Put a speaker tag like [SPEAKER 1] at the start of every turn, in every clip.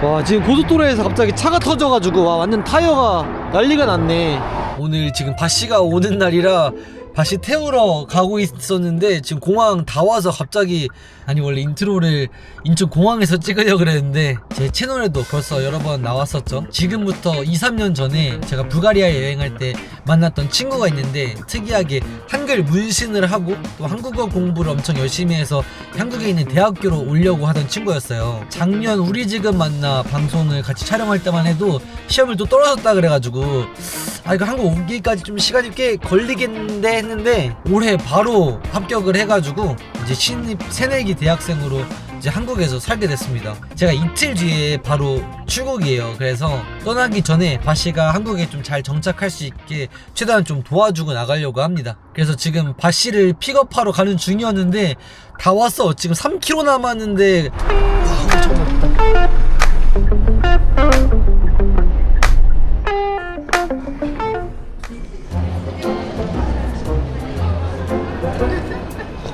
[SPEAKER 1] 와, 지금 고속도로에서 갑자기 차가 터져가지고 와, 완전 타이어가 난리가 났네. 오늘 지금 바씨가 오는 날이라 바씨 태우러 가고 있었는데 지금 공항 다 와서 갑자기, 아니 원래 인트로를 인천 공항에서 찍으려고 그랬는데 제 채널에도 벌써 여러 번 나왔었죠. 지금부터 2-3년 전에 제가 불가리아에 여행할 때 만났던 친구가 있는데 특이하게 한글 문신을 하고 또 한국어 공부를 엄청 열심히 해서 한국에 있는 대학교로 오려고 하던 친구였어요. 작년 우리 지금 만나 방송을 같이 촬영할 때만 해도 시험을 또 떨어졌다 그래가지고 아, 이거 한국 오기까지 좀 시간이 꽤 걸리겠는데 했는데 올해 바로 합격을 해가지고 이제 신입 새내기 대학생으로 이제 한국에서 살게 됐습니다. 제가 이틀 뒤에 바로 출국이에요. 그래서 떠나기 전에 바씨가 한국에 좀 잘 정착할 수 있게 최대한 좀 도와주고 나가려고 합니다. 그래서 지금 바씨를 픽업하러 가는 중이었는데 다 왔어. 지금 3km 남았는데 와, 엄청 높다.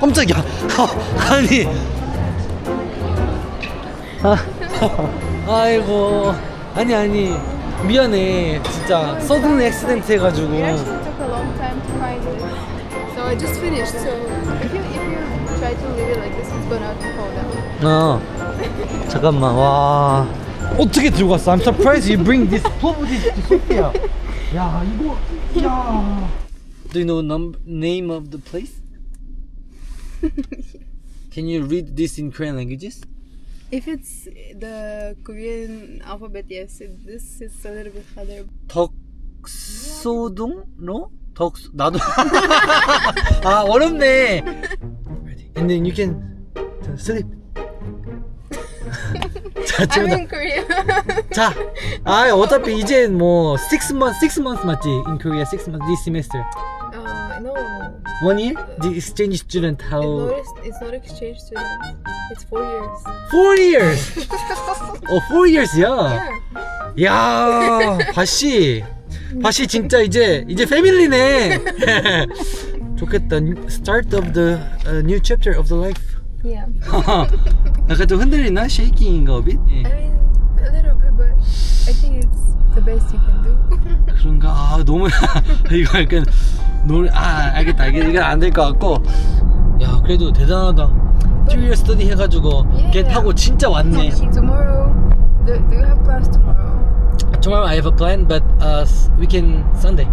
[SPEAKER 1] 깜짝이야. 아니. 아이고. 아니. 미안해. 진짜 서든 액시덴트 해가지고.
[SPEAKER 2] It actually took a long time to find it. So I just finished. So if you try to leave it like this, it's gonna fall down.
[SPEAKER 1] 잠깐만. 와. 어떻게 들고 왔어? I'm surprised you bring this to Sofia. 야, 이거. 야. Do you know name of the place? Can you read this in Korean languages?
[SPEAKER 2] If it's the Korean alphabet, yes. This is a little bit harder.
[SPEAKER 1] 덕소동? No? 나도. 아, 어렵네. And then you can sleep. 자,
[SPEAKER 2] I'm in Korea.
[SPEAKER 1] 자, 어차피 이제 뭐 6 months 맞지? In Korea 6 months this semester.
[SPEAKER 2] No.
[SPEAKER 1] 1 year? The exchange student how?
[SPEAKER 2] It's not exchange student. It's 4 years.
[SPEAKER 1] 4 years. 4 years야.
[SPEAKER 2] Yeah.
[SPEAKER 1] 야, 바씨 진짜 이제 패밀리네. 좋겠다. Start of the new chapter of the life.
[SPEAKER 2] Yeah.
[SPEAKER 1] 약간 좀 흔들리나? Shaking인가 a bit?
[SPEAKER 2] I mean, a little bit, but I think it's the best you can do.
[SPEAKER 1] 그런가? 아, 너무 이거 약간 알겠다. 이게 안 될 것 같고. 야, 그래도 대단하다. 2 year study 해가지고 걔 타고 진짜 왔네.
[SPEAKER 2] Tomorrow, do you have plans tomorrow?
[SPEAKER 1] Tomorrow I have a plan, but we can Sunday.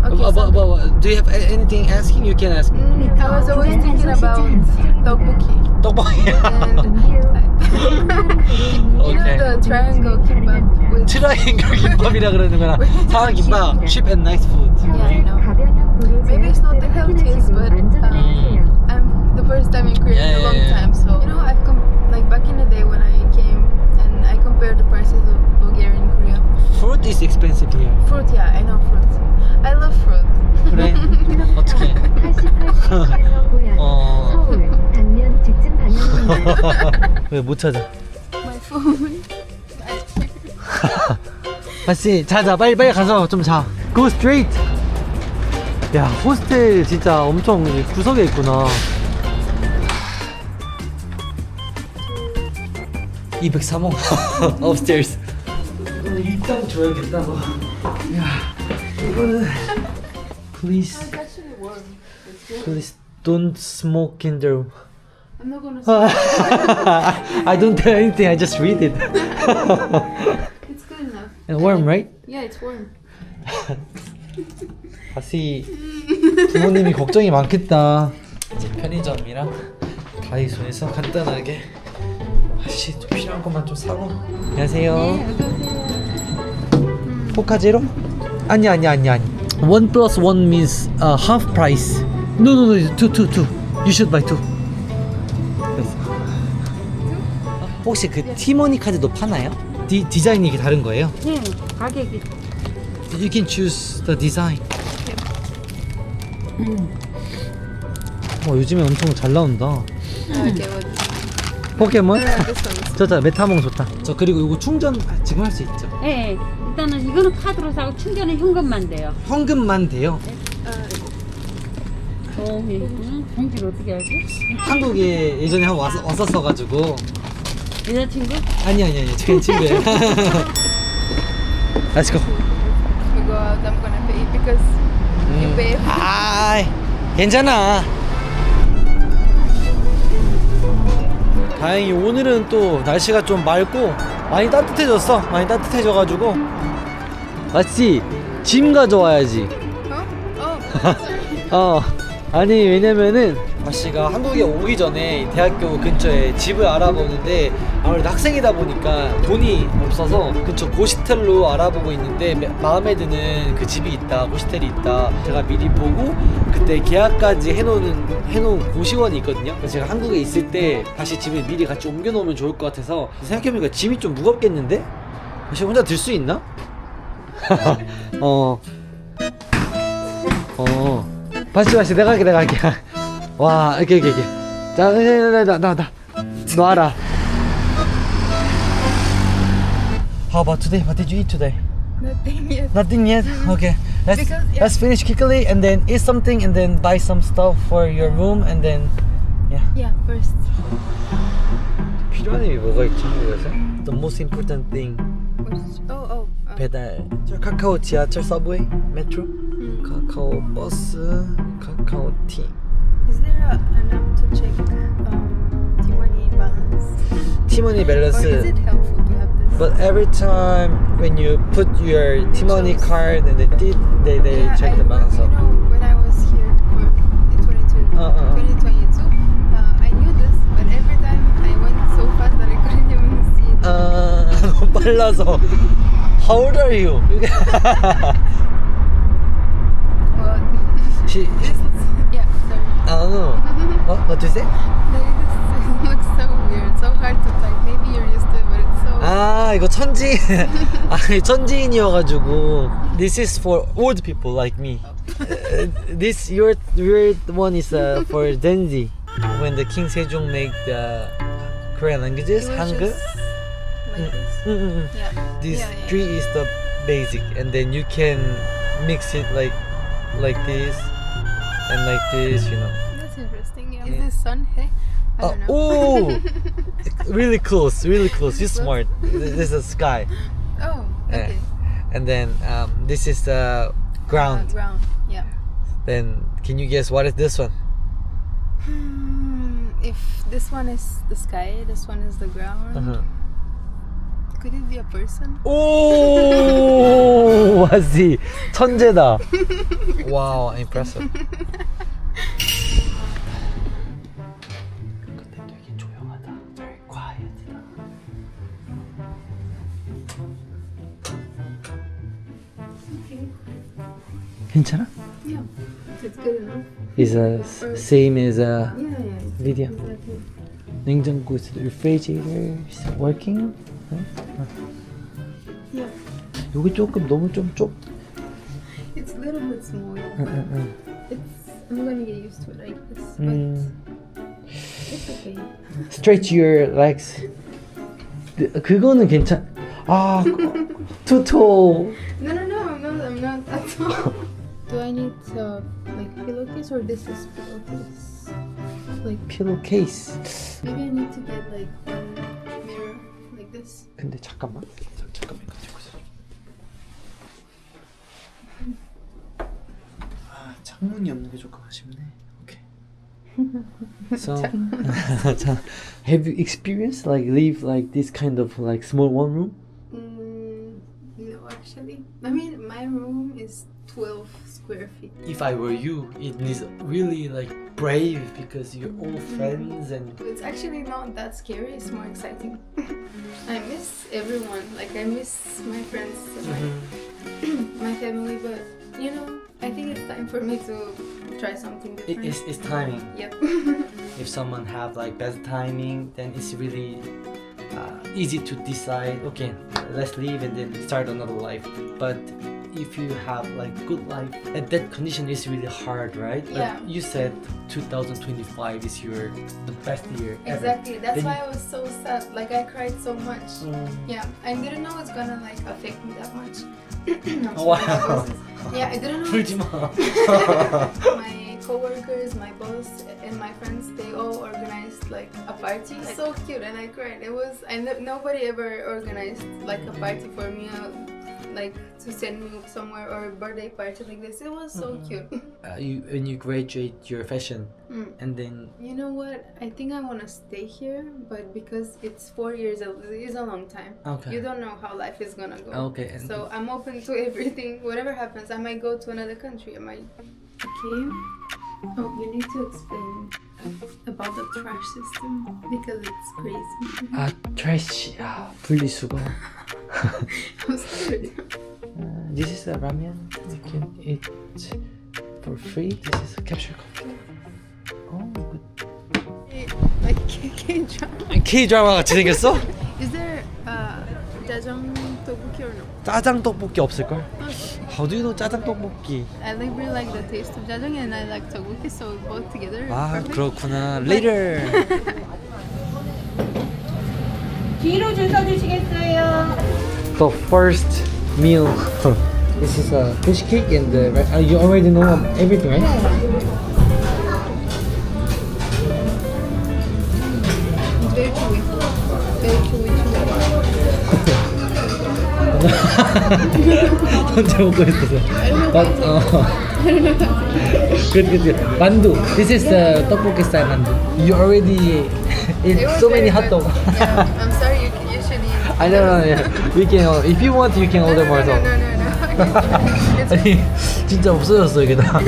[SPEAKER 2] Okay,
[SPEAKER 1] Do you have anything asking? You can ask.
[SPEAKER 2] I was always thinking about tteokbokki.
[SPEAKER 1] 떡볶이.
[SPEAKER 2] You know the triangle kimbap with...
[SPEAKER 1] 트라이앵글 김밥이라 그러는 거나 상한 김밥. Cheap and nice food.
[SPEAKER 2] Yeah, I know. Maybe it's not the healthiest, but I'm the first time in Korea in a long time. So, you know, like back in the day when I came and I compared the prices of Bulgaria and Korea.
[SPEAKER 1] Fruit is expensive here.
[SPEAKER 2] Fruit, yeah, I know fruit. I love fruit.
[SPEAKER 1] 그래? 어떻게?
[SPEAKER 3] 서울 당면 직진 방향입니다.
[SPEAKER 1] 왜 못 찾아?
[SPEAKER 2] My phone.
[SPEAKER 1] 다시 자자 빨리 가서 좀 자. Go straight. 야, 호스텔 진짜 엄청 구석에 있구나. 203호 upstairs. 오늘 일당 줘야겠다고. 야, 이거는 please
[SPEAKER 2] Actually warm. It's good.
[SPEAKER 1] please don't smoke in the room.
[SPEAKER 2] I'm not gonna say
[SPEAKER 1] I don't tell anything. I just read it.
[SPEAKER 2] it's good enough.
[SPEAKER 1] And warm, right?
[SPEAKER 2] Yeah, it's warm.
[SPEAKER 1] 다시 부모님이 걱정이 많겠다. 이제 편의점이랑 다이소에서 간단하게 다시 좀 필요한 것만 좀 사고. 안녕하세요. 포카제로? 아니. 1 plus 1 means half price. No. 2. You should buy 2. 혹시 그 티머니 카드도 파나요? 디자인이 이게 다른 거예요?
[SPEAKER 3] 네, 가격이.
[SPEAKER 1] You can choose the design. 요즘에 엄청 잘 나온다.
[SPEAKER 2] Okay, what?
[SPEAKER 1] 포켓몬?
[SPEAKER 2] This one.
[SPEAKER 1] 좋다. 메타몽 좋다. 저 그리고 이거 충전 지금 할 수 있죠?
[SPEAKER 3] 네, 일단은 이거는 카드로 사고 충전은 현금만 돼요.
[SPEAKER 1] 현금만 돼요?
[SPEAKER 3] 종지를 어떻게 알지?
[SPEAKER 1] 한국에 예전에 왔었어가지고
[SPEAKER 3] 여자친구?
[SPEAKER 1] 아니 그냥 친구예요. Let's go.
[SPEAKER 2] We go out, I'm gonna pay because you pay.
[SPEAKER 1] 아, 괜찮아. 다행히 오늘은 또 날씨가 좀 맑고 많이 따뜻해졌어. 많이 따뜻해져가지고 맞지? 짐 가져와야지.
[SPEAKER 2] Oh,
[SPEAKER 1] 아니 왜냐면은 아씨가 한국에 오기 전에 대학교 근처에 집을 알아보는데 아무래도 학생이다 보니까 돈이 없어서 근처 고시텔로 알아보고 있는데 마음에 드는 그 집이 있다, 고시텔이 있다. 제가 미리 보고 그때 계약까지 해놓은 고시원이 있거든요. 그래서 제가 한국에 있을 때 다시 집을 미리 같이 옮겨놓으면 좋을 것 같아서 생각해보니까 짐이 좀 무겁겠는데? 아씨 혼자 들 수 있나? 다시 내가 할게 와 이렇게 자 나 놔라. How about today? What did you eat today?
[SPEAKER 2] nothing yet.
[SPEAKER 1] Nothing yet? Okay,
[SPEAKER 2] Because, yeah.
[SPEAKER 1] let's finish quickly and then eat something and then buy some stuff for your room and then
[SPEAKER 2] Yeah, first.
[SPEAKER 1] 필요한 게 뭐가 있지 한국에서? The most important thing
[SPEAKER 2] Oh.
[SPEAKER 1] 배달 카카오 지하철 서브웨이 메트로 카카오 버스 카카오 티
[SPEAKER 2] Is there an app to check T-money balance?
[SPEAKER 1] 티머니
[SPEAKER 2] Or is
[SPEAKER 1] 밸런스.
[SPEAKER 2] it helpful to have this?
[SPEAKER 1] But every time when you put your T-money card and they
[SPEAKER 2] Yeah,
[SPEAKER 1] check the balance
[SPEAKER 2] you
[SPEAKER 1] up.
[SPEAKER 2] know, when I was here in 2022, I knew this, but every time I went so fast that I couldn't even see it.
[SPEAKER 1] 너무 빨라서. How old are you?
[SPEAKER 2] Well,
[SPEAKER 1] she,
[SPEAKER 2] yeah, sorry.
[SPEAKER 1] I don't know. What did you say?
[SPEAKER 2] This looks so weird, so hard to type. Maybe you're used to it, but it's so.
[SPEAKER 1] 아 이거 천지 아니 천지인이어가지고 this is for old people like me. This your one is for Gen Z. When the King Sejong make the Korean languages,
[SPEAKER 2] It was
[SPEAKER 1] Hangul.
[SPEAKER 2] just like this. Yeah.
[SPEAKER 1] This
[SPEAKER 2] Yeah.
[SPEAKER 1] three is the basic, and then you can mix it like this and like this, you know.
[SPEAKER 2] That's interesting. Yeah.
[SPEAKER 1] Yeah.
[SPEAKER 2] Is this sun? Hey? I don't know.
[SPEAKER 1] Oh, really close. You're smart. This is sky.
[SPEAKER 2] Oh, okay.
[SPEAKER 1] And then this is the ground.
[SPEAKER 2] Ground. Yeah.
[SPEAKER 1] Then can you guess what is this one?
[SPEAKER 2] If this one is the sky, this one is the ground.
[SPEAKER 1] Uh-huh.
[SPEAKER 2] Could it be a person?
[SPEAKER 1] 오, 맞지. 천재다. Wow, impressive. 근데 되게 조용하다. Very quiet. 괜찮아?
[SPEAKER 2] Yeah. It's good enough.
[SPEAKER 1] Is same as
[SPEAKER 2] Yeah.
[SPEAKER 1] video.
[SPEAKER 2] Exactly.
[SPEAKER 1] 냉장고 is the refrigerator is working.
[SPEAKER 2] Yeah.
[SPEAKER 1] 여기 조금 너무 좀 좁.
[SPEAKER 2] It's a little bit small. But I'm gonna get used to it like this. But it's okay.
[SPEAKER 1] Stretch your legs. 그거는 괜찮. 아, too tall.
[SPEAKER 2] No, I'm not at all. Do I need like pillowcase or this is pillowcase? Like
[SPEAKER 1] Pillowcase.
[SPEAKER 2] maybe I need to get like one mirror like this.
[SPEAKER 1] 근데 잠깐만 가지고 있어. 아 창문이 없는 게 조금 아쉽네. 오케이. So, have you experienced like live like this kind of like small one room?
[SPEAKER 2] No, actually. I mean, my room is 12 square feet.
[SPEAKER 1] If I were you, it needs really like brave because you're all friends and.
[SPEAKER 2] It's actually not that scary. It's more exciting. I miss everyone. Like I miss my friends and my family. But you know, I think it's time for me to try something different.
[SPEAKER 1] It's timing.
[SPEAKER 2] Yep.
[SPEAKER 1] If someone have like bad timing, then it's really easy to decide. Okay, let's leave and then start another life. But if you have like good life, at that condition is really hard, right?
[SPEAKER 2] Yeah.
[SPEAKER 1] Like you said 2025 is the best year ever.
[SPEAKER 2] Exactly. That's
[SPEAKER 1] Then-
[SPEAKER 2] why I was so sad. Like I cried so much. Yeah, I didn't know it's gonna like affect me that much. I'm
[SPEAKER 1] Oh,
[SPEAKER 2] sorry,
[SPEAKER 1] wow.
[SPEAKER 2] my voice is- Yeah, I didn't know
[SPEAKER 1] 울지 마.
[SPEAKER 2] my coworkers, my boss, and my friends, they all organized like a party. So cute, and I cried. It was nobody ever organized like a party for me, like to send me somewhere or a birthday party like this. It was so cute.
[SPEAKER 1] When you graduate your fashion, and then
[SPEAKER 2] You know what? I think I want to stay here, but because it's 4 years, it is a long time.
[SPEAKER 1] Okay.
[SPEAKER 2] You don't know how life is gonna go.
[SPEAKER 1] Okay, and-
[SPEAKER 2] So I'm open to everything. Whatever happens, I might go to another country. I might. Okay. Oh, you need to explain about the trash system because it's crazy.
[SPEAKER 1] 아 트래시 분리수거.
[SPEAKER 2] I'm sorry.
[SPEAKER 1] This is a ramen. You can eat for free. This is a capsule coffee. Oh, good.
[SPEAKER 2] Like K-drama.
[SPEAKER 1] K 드라마 같이 생겼어?
[SPEAKER 2] Is there jajang tteokbokki or no?
[SPEAKER 1] 짜장 떡볶이 없을 걸? How do you know 짜장 떡볶이?
[SPEAKER 2] I really like the taste of jajang and I like tteokbokki, so both together.
[SPEAKER 1] 아
[SPEAKER 2] perfect.
[SPEAKER 1] 그렇구나. Later.
[SPEAKER 3] 뒤로 줄 서주시겠어요?
[SPEAKER 1] The first meal. This is a fish cake and you already know everything, right?
[SPEAKER 2] Very chewy. Very chewy.
[SPEAKER 1] 언제 먹고 있었어? good. 만두. This is the 떡볶이 style 만두. You already ate
[SPEAKER 2] It was
[SPEAKER 1] so many
[SPEAKER 2] very
[SPEAKER 1] hot dog.
[SPEAKER 2] good. Yeah, I'm sorry, you should eat.
[SPEAKER 1] I know. Yeah. We can. If you want, you can order more.
[SPEAKER 2] No. It's
[SPEAKER 1] 아니 진짜 없어졌어 이게 다.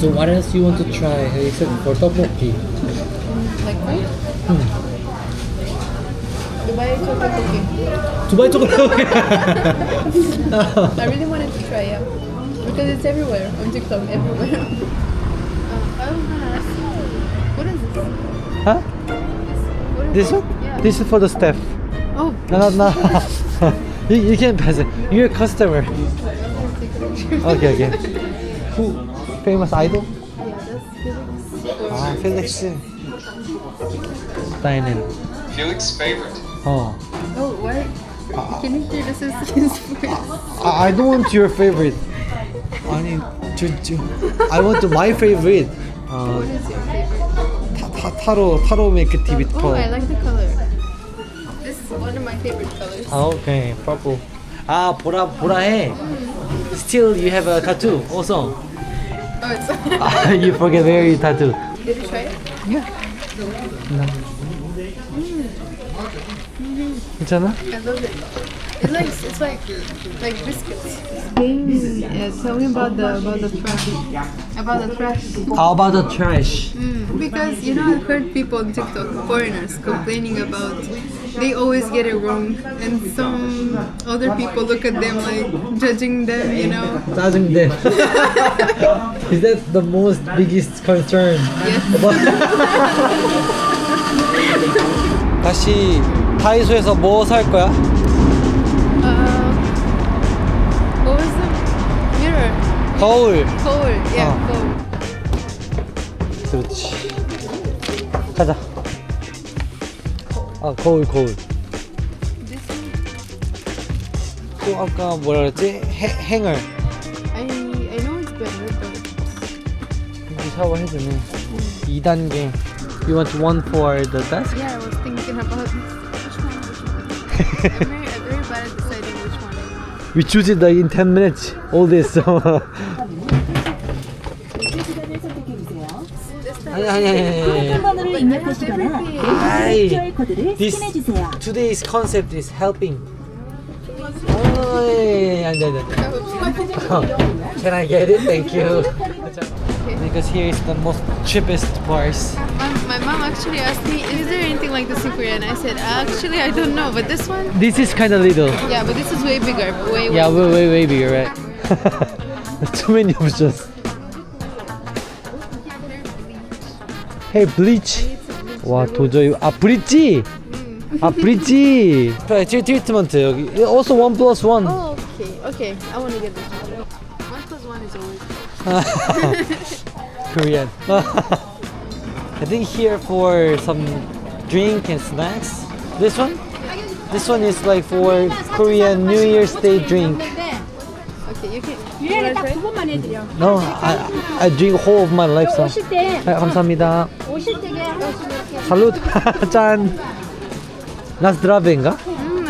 [SPEAKER 1] So what else you want to try except for tteokbokki?
[SPEAKER 2] like food. Dubai chocolate cookie.
[SPEAKER 1] 두바이 초콜릿.
[SPEAKER 2] I really wanted to try it because it's everywhere on TikTok, everywhere. I was gonna ask you, what is this?
[SPEAKER 1] Huh?
[SPEAKER 2] What is
[SPEAKER 1] This one?
[SPEAKER 2] Yeah.
[SPEAKER 1] This is for the staff.
[SPEAKER 2] Oh,
[SPEAKER 1] No. You can pass it. You're a customer. Okay. Who? Famous idol?
[SPEAKER 2] yeah, that's Felix.
[SPEAKER 1] 아, 펠릭스. 다이넨.
[SPEAKER 4] Felix's favorite.
[SPEAKER 1] 어.
[SPEAKER 2] Oh, what? Can you hear this is his voice?
[SPEAKER 1] I don't want your favorite. 아니, I want my favorite.
[SPEAKER 2] What is your favorite?
[SPEAKER 1] 타로 메이크 TV
[SPEAKER 2] Oh,
[SPEAKER 1] 컬러.
[SPEAKER 2] I like the color. This is one of my favorite colors.
[SPEAKER 1] 아, okay, purple. 아, 보라해. Still, you have a tattoo also.
[SPEAKER 2] Oh, it's.
[SPEAKER 1] You forget where you tattoo.
[SPEAKER 2] Did you try it?
[SPEAKER 1] 괜찮아?
[SPEAKER 2] I love it. It's like biscuits. Yeah, tell me about the trash. About the trash.
[SPEAKER 1] How about the trash?
[SPEAKER 2] Because you know I've heard people on TikTok, foreigners, complaining about they always get it wrong, and some other people look at them like judging them. You know.
[SPEAKER 1] 짜증내. Is that the most biggest concern?
[SPEAKER 2] Yes.
[SPEAKER 1] 다시 다이소에서 뭐 살 거야?
[SPEAKER 2] What was the mirror?
[SPEAKER 1] 거울.
[SPEAKER 2] Kohl. Yeah,
[SPEAKER 1] Oh.
[SPEAKER 2] Kohl.
[SPEAKER 1] 그렇지. 가자. 아, 거울.
[SPEAKER 2] This one.
[SPEAKER 1] 또 아까 뭐라 그랬지? 행을.
[SPEAKER 2] I know it's better, but
[SPEAKER 1] 이렇게 샤워해주네. 2단계. You want one for the desk?
[SPEAKER 2] yeah, I was thinking about which one. I'm very bad at deciding which one.
[SPEAKER 1] We choose it like in 10 minutes. All this. 아니.
[SPEAKER 3] 번호를 입력하시거나
[SPEAKER 1] 아이.
[SPEAKER 3] QR 코드를
[SPEAKER 1] This
[SPEAKER 3] 스캔해주세요.
[SPEAKER 1] today's concept is helping. 아니. Can I get it? Thank you. Because here is the most cheapest price.
[SPEAKER 2] My mom actually asked me, is there anything like this in Korea? And I said, actually, I don't know. But this one,
[SPEAKER 1] This is kind of little.
[SPEAKER 2] yeah, but this is way bigger. Way
[SPEAKER 1] Yeah, way bigger, right? Too many options. Hey, bleach. 와, 도저히 브릿지. 브릿지. 트리트먼트 여기. Also 1+1.
[SPEAKER 2] Oh, okay. I want to get this one. 1+1 is always.
[SPEAKER 1] Korean. I think here for some drink and snacks. This one? This one is like for Korean New Year's Day drink.
[SPEAKER 2] Okay, you can.
[SPEAKER 3] 유래를 딱 두 번만 해드려.
[SPEAKER 1] No, I drink whole of my life. So.
[SPEAKER 3] 오실 때
[SPEAKER 1] 네, 감사합니다.
[SPEAKER 3] 오실 때게 하나씩 이렇게.
[SPEAKER 1] 살루트. 짠. 나스드라베인가?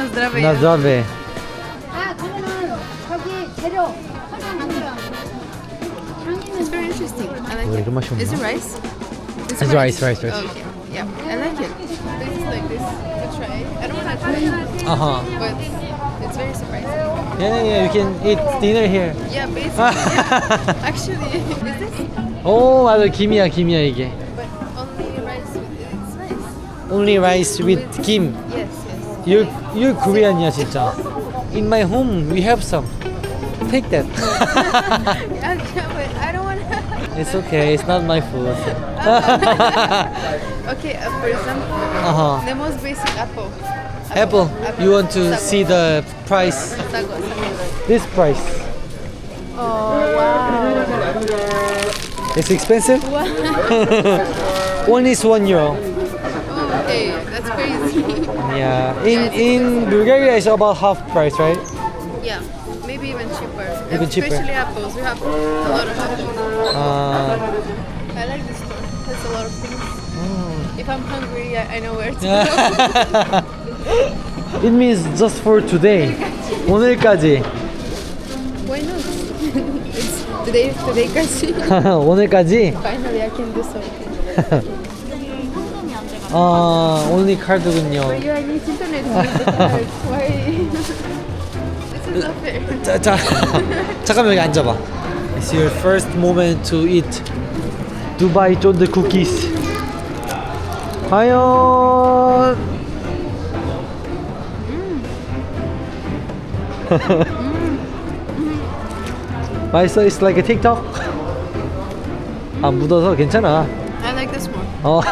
[SPEAKER 2] Здравия.
[SPEAKER 1] 나스드라베.
[SPEAKER 3] 아 그러면 저기 재료 설명하세요.
[SPEAKER 2] It's very interesting. I like
[SPEAKER 1] 왜
[SPEAKER 2] it.
[SPEAKER 1] 이런 맛이
[SPEAKER 2] Is it
[SPEAKER 1] 없나?
[SPEAKER 2] rice?
[SPEAKER 1] It's rice.
[SPEAKER 2] Okay. Yeah, I like it. This is like this to try. I don't want to try it,
[SPEAKER 1] Uh-huh.
[SPEAKER 2] but it's very surprising.
[SPEAKER 1] Yeah, you can eat dinner here.
[SPEAKER 2] Yeah, basically. Yeah. Actually, is this?
[SPEAKER 1] 오, 맞아. 김이야 이게.
[SPEAKER 2] But only rice with it's nice.
[SPEAKER 1] Only rice with 김.
[SPEAKER 2] Yes, yes.
[SPEAKER 1] You're Korean이야 진짜. In my home we have some. Take that.
[SPEAKER 2] Yeah, but I don't want to.
[SPEAKER 1] It's okay. It's not my food.
[SPEAKER 2] Okay, for example,
[SPEAKER 1] Uh-huh.
[SPEAKER 2] the most basic apple.
[SPEAKER 1] Apple. You want to see the price?
[SPEAKER 2] Sago.
[SPEAKER 1] This price.
[SPEAKER 2] Oh wow!
[SPEAKER 1] It's expensive. One is €1.
[SPEAKER 2] Oh, okay, that's crazy.
[SPEAKER 1] Yeah. In Bulgaria it's about half price, right?
[SPEAKER 2] Yeah, maybe even cheaper.
[SPEAKER 1] Even cheaper.
[SPEAKER 2] Especially apples. We have a lot of apples. I like this store. It has a lot of things. If I'm hungry, I know where to go.
[SPEAKER 1] It means just for today. 오늘까지.
[SPEAKER 2] Why not? It's today까지.
[SPEAKER 1] 오늘까지.
[SPEAKER 2] Finally, I can do something.
[SPEAKER 1] only card군요.
[SPEAKER 2] For you, I need internet. Why? This is not fair.
[SPEAKER 1] 자, 잠깐만 여기 앉아봐. It's your first moment to eat Dubai 쫀드 cookies. 과연 맛있어? It's like a TikTok? 안 묻어서 괜찮아.
[SPEAKER 2] I like this more.
[SPEAKER 1] 어.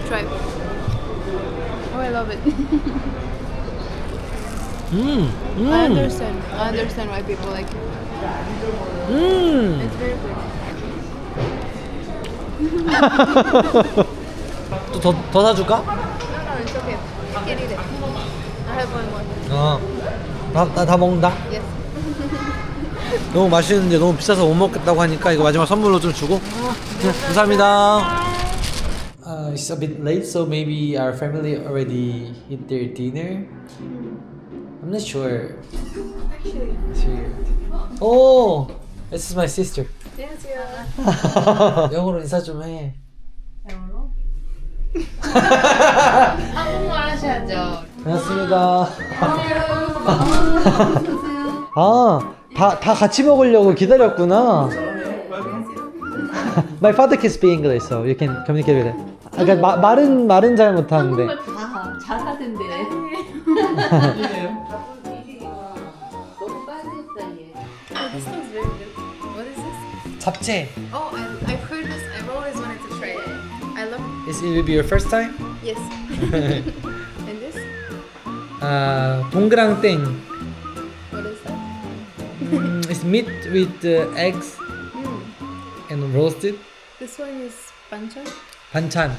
[SPEAKER 2] Try. Oh, I love it. I understand why people like it. It's very good.
[SPEAKER 1] 더 사줄까?
[SPEAKER 2] No, it's okay. You can eat it. I have one more.
[SPEAKER 1] 다 먹는다.
[SPEAKER 2] Yes.
[SPEAKER 1] 너무 맛있는데 너무 비싸서 못 먹겠다고 하니까 이거 마지막 선물로 좀 주고. 네, 감사합니다. It's a bit late, so maybe our family already eat their dinner. I'm not sure. Sure. Oh, this is my sister.
[SPEAKER 2] Yes, yeah.
[SPEAKER 1] 영어로 인사 좀 해.
[SPEAKER 2] 한국말 하셔야죠.
[SPEAKER 1] 반갑습니다. 다 같이 먹으려고 기다렸구나. My father can speak English, so you can communicate with him. 그러니까 말은 잘 못하는데.
[SPEAKER 3] 다 잘하던데. 너무 빠졌어 얘.
[SPEAKER 2] Oh, this smells very good. What is this?
[SPEAKER 1] 잡채.
[SPEAKER 2] Oh, I've heard this. I've always wanted to try it. I love it.
[SPEAKER 1] It will be your first time?
[SPEAKER 2] Yes. And this?
[SPEAKER 1] 동그랑땡.
[SPEAKER 2] What is that?
[SPEAKER 1] It's meat with eggs and roasted.
[SPEAKER 2] This one is banchan?
[SPEAKER 1] 반찬.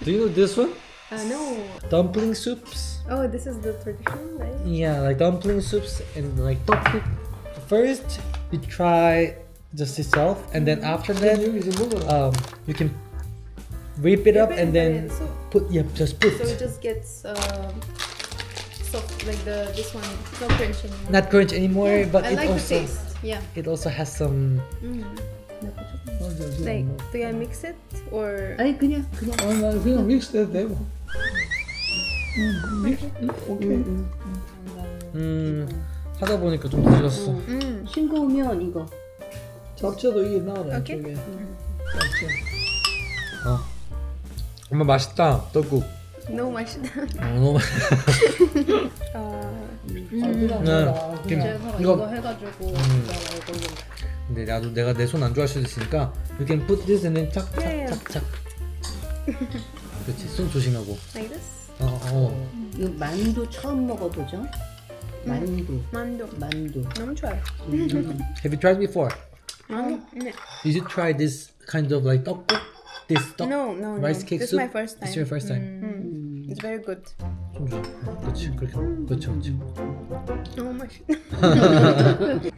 [SPEAKER 1] Do you know this one?
[SPEAKER 2] No.
[SPEAKER 1] Dumpling soups.
[SPEAKER 2] Oh, this is the tradition, right?
[SPEAKER 1] Yeah, like dumpling soups and like tteokguk. First, you try just itself, and then after that, you can whip it up and then
[SPEAKER 2] So
[SPEAKER 1] just put.
[SPEAKER 2] it just gets soft, like this one. It's not crunch anymore.
[SPEAKER 1] Not crunch anymore, but
[SPEAKER 2] I
[SPEAKER 1] it
[SPEAKER 2] like
[SPEAKER 1] also
[SPEAKER 2] the taste. Yeah.
[SPEAKER 1] it also has some.
[SPEAKER 2] Like, do I mix it or?
[SPEAKER 3] 아니 그냥
[SPEAKER 1] 그냥 믹스해도 되고. 하다 보니까 좀 늦었어.
[SPEAKER 3] 싱거우면 이거.
[SPEAKER 1] 잡채도 이게 나오네.
[SPEAKER 2] Okay.
[SPEAKER 1] 이쪽에. 엄마 맛있다 떡국.
[SPEAKER 2] No, 맛있다.
[SPEAKER 1] 너무 맛. 이거
[SPEAKER 3] 해가지고
[SPEAKER 1] 근데 나도 내가 내 손 안 좋아할 수도 있으니까 you can put this and then 착착착착. 그렇지 손 조심하고.
[SPEAKER 2] Like this?
[SPEAKER 3] 이거 만두 처음 먹어보죠. 만두.
[SPEAKER 2] 만두. 너무 좋아요.
[SPEAKER 1] Have you tried before?
[SPEAKER 2] 네.
[SPEAKER 1] Did you try this kind of like 떡국? This 떡?
[SPEAKER 2] No.
[SPEAKER 1] rice cake
[SPEAKER 2] This
[SPEAKER 1] soup?
[SPEAKER 2] is my first time.
[SPEAKER 1] It's your first time.
[SPEAKER 2] It's very good.
[SPEAKER 1] 좀 줘. 그렇지 그렇게. 그렇지 그렇지.
[SPEAKER 2] 너무 맛있.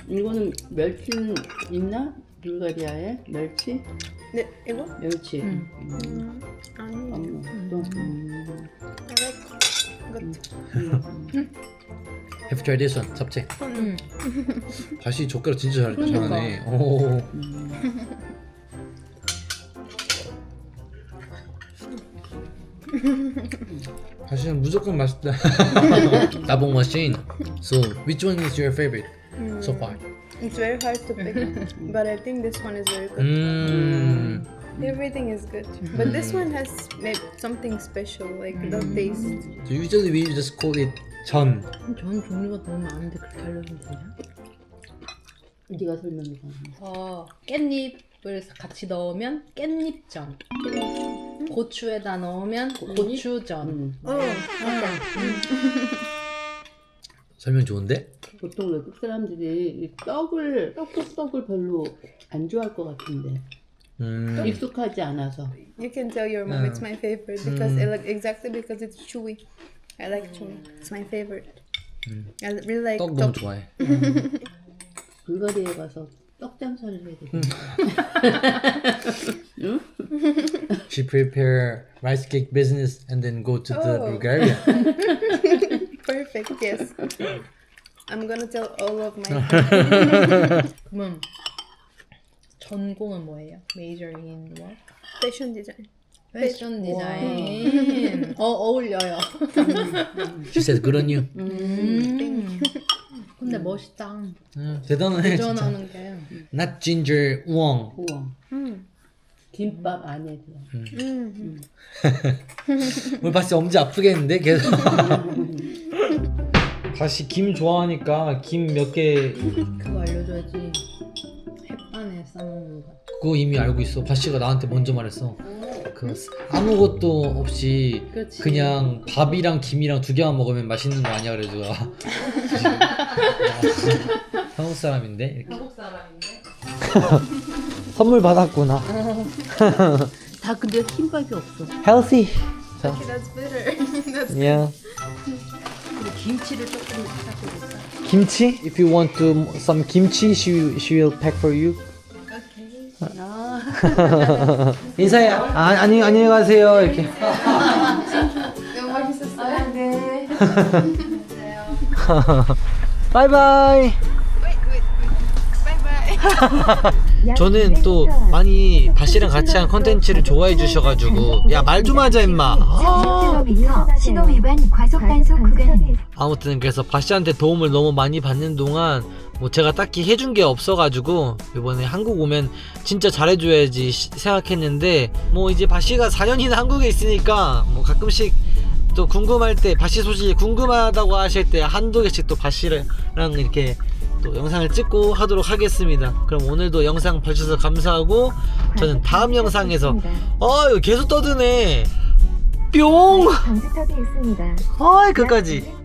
[SPEAKER 4] 이거는 멸치는 있나? 불가리아에 멸치?
[SPEAKER 2] 네, 이거?
[SPEAKER 4] 멸치.
[SPEAKER 2] 아니.
[SPEAKER 4] 또.
[SPEAKER 1] Have to try this one. 잡채. 다시 젓가락 진짜
[SPEAKER 4] 그러니까.
[SPEAKER 1] 잘하네. 오. 다시는 무조건 맛있다. 따봉 머신. So, which one is your favorite so far?
[SPEAKER 2] It's very hard to pick, but I think this one is very good. Everything is good, but this one has maybe something special, like the taste.
[SPEAKER 1] So usually we just call it 전.
[SPEAKER 4] 전 종류가 너무 많은데 그렇게 알려주면 되냐? 네가 설명해 봐. 깻잎을 같이 넣으면 깻잎전. 고추에다 넣으면 고추전.
[SPEAKER 1] 설명 좋은데?
[SPEAKER 4] 보통 외국 사람들이 이 떡국 별로 안 좋아할 것 같은데 익숙하지 않아서.
[SPEAKER 2] You can tell your mom it's my favorite because I like exactly because it's chewy. I like chewy. It's my favorite. I really like
[SPEAKER 1] 떡 너무 좋아해.
[SPEAKER 4] 불가리아에 가서 떡 장사를 해야 되겠다.
[SPEAKER 1] She prepare rice cake business and then go to the Bulgaria.
[SPEAKER 2] perfect. Yes. I'm gonna tell all of my friends.
[SPEAKER 5] 그러면 전공은 뭐예요? Majoring in what?
[SPEAKER 2] Fashion design.
[SPEAKER 5] 패션 디자인. 어울려요.
[SPEAKER 1] She said good on you.
[SPEAKER 5] 근데 멋있다.
[SPEAKER 1] 대단해 진짜.
[SPEAKER 5] 도전하는 게.
[SPEAKER 1] Not ginger 우엉.
[SPEAKER 4] 우와. 김밥 안에 그냥.
[SPEAKER 1] 오늘 봤을 때 엄지 아프겠는데 계속. 다시 김 좋아하니까 김 몇 개
[SPEAKER 5] 그거 알려줘야지. 햇반에 싸먹는 거.
[SPEAKER 1] 그거 이미 알고 있어. 바씨가 나한테 먼저 말했어. 그 아무것도 없이
[SPEAKER 5] 그치.
[SPEAKER 1] 그냥 밥이랑 김이랑 두 개만 먹으면 맛있는 거 아니야 그래가지고 한국 사람인데 이렇게.
[SPEAKER 5] 한국 사람인데.
[SPEAKER 1] 선물 받았구나.
[SPEAKER 4] 다 근데 김밥이 없어.
[SPEAKER 1] Healthy.
[SPEAKER 2] Okay, that's better. That's
[SPEAKER 1] Yeah.
[SPEAKER 4] 그리고 김치를 조금 사주겠다.
[SPEAKER 1] 김치? If you want to some kimchi, she will pack for you. 인사해. 안녕히 가세요 이렇게.
[SPEAKER 2] 너무 맛있었어요. 네.
[SPEAKER 1] 바이바이. 저는 또 많이 바씨랑 같이 한 컨텐츠를 좋아해 주셔가지고 야 말 좀 하자 임마.
[SPEAKER 6] 신호 위반 과속 단속 구간.
[SPEAKER 1] 아무튼 그래서 바씨한테 도움을 너무 많이 받는 동안 뭐 제가 딱히 해준 게 없어가지고 이번에 한국 오면 진짜 잘해줘야지 생각했는데 뭐 이제 바씨가 4년이나 한국에 있으니까 뭐 가끔씩 또 궁금할 때 바씨 소식 궁금하다고 하실 때 한두 개씩 또 바씨랑 이렇게 또 영상을 찍고 하도록 하겠습니다. 그럼 오늘도 영상 봐주셔서 감사하고 저는 다음 영상에서 이거 계속 떠드네 뿅
[SPEAKER 6] 방지턱이 있습니다.
[SPEAKER 1] 끝까지